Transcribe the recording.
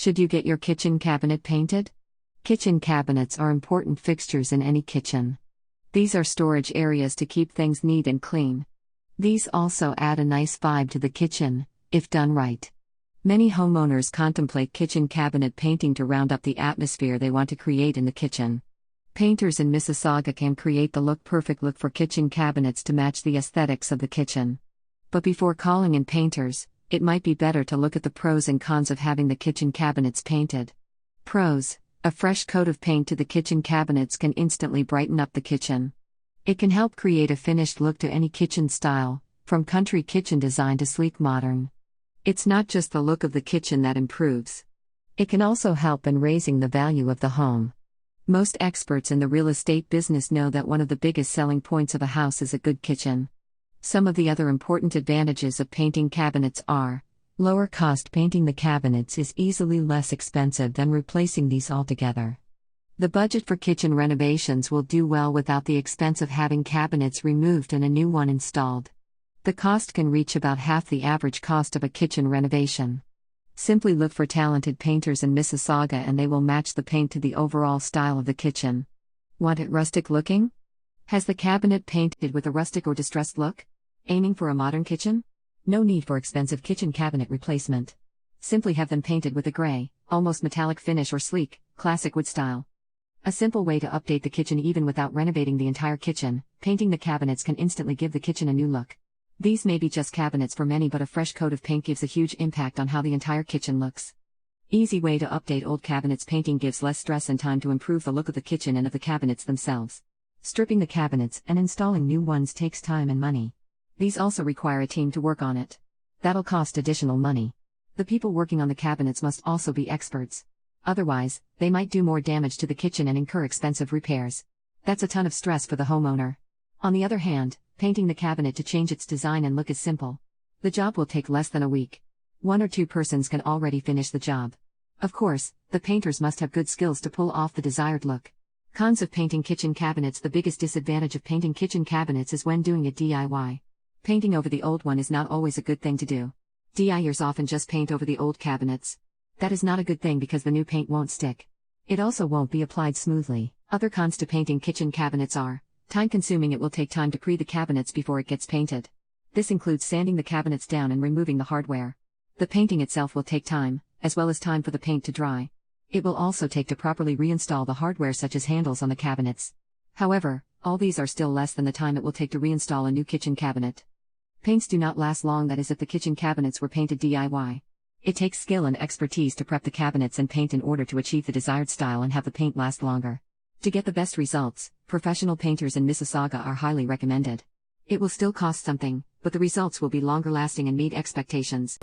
Should you get your kitchen cabinet painted? Kitchen cabinets are important fixtures in any kitchen. These are storage areas to keep things neat and clean. These also add a nice vibe to the kitchen, if done right. Many homeowners contemplate kitchen cabinet painting to round up the atmosphere they want to create in the kitchen. Painters in Mississauga can create the perfect look for kitchen cabinets to match the aesthetics of the kitchen. But before calling in painters, it might be better to look at the pros and cons of having the kitchen cabinets painted. Pros: a fresh coat of paint to the kitchen cabinets can instantly brighten up the kitchen. It can help create a finished look to any kitchen style, from country kitchen design to sleek modern. It's not just the look of the kitchen that improves. It can also help in raising the value of the home. Most experts in the real estate business know that one of the biggest selling points of a house is a good kitchen. Some of the other important advantages of painting cabinets are: lower cost. Painting the cabinets is easily less expensive than replacing these altogether. The budget for kitchen renovations will do well without the expense of having cabinets removed and a new one installed. The cost can reach about half the average cost of a kitchen renovation. Simply look for talented painters in Mississauga and they will match the paint to the overall style of the kitchen. Want it rustic looking? Has the cabinet painted with a rustic or distressed look? Aiming for a modern kitchen? No need for expensive kitchen cabinet replacement. Simply have them painted with a gray, almost metallic finish or sleek, classic wood style. A simple way to update the kitchen even without renovating the entire kitchen: painting the cabinets can instantly give the kitchen a new look. These may be just cabinets for many, but a fresh coat of paint gives a huge impact on how the entire kitchen looks. Easy way to update old cabinets: painting gives less stress and time to improve the look of the kitchen and of the cabinets themselves. Stripping the cabinets and installing new ones takes time and money. These also require a team to work on it. That'll cost additional money. The people working on the cabinets must also be experts. Otherwise, they might do more damage to the kitchen and incur expensive repairs. That's a ton of stress for the homeowner. On the other hand, painting the cabinet to change its design and look is simple. The job will take less than a week. 1 or 2 persons can already finish the job. Of course, the painters must have good skills to pull off the desired look. Cons of painting kitchen cabinets: the biggest disadvantage of painting kitchen cabinets is when doing it DIY. Painting over the old one is not always a good thing to do. DIYers often just paint over the old cabinets. That is not a good thing because the new paint won't stick. It also won't be applied smoothly. Other cons to painting kitchen cabinets are: time-consuming. It will take time to pre the cabinets before it gets painted. This includes sanding the cabinets down and removing the hardware. The painting itself will take time, as well as time for the paint to dry. It will also take to properly reinstall the hardware such as handles on the cabinets. However, all these are still less than the time it will take to reinstall a new kitchen cabinet. Paints do not last long, that is if the kitchen cabinets were painted DIY. It takes skill and expertise to prep the cabinets and paint in order to achieve the desired style and have the paint last longer. To get the best results, professional painters in Mississauga are highly recommended. It will still cost something, but the results will be longer lasting and meet expectations.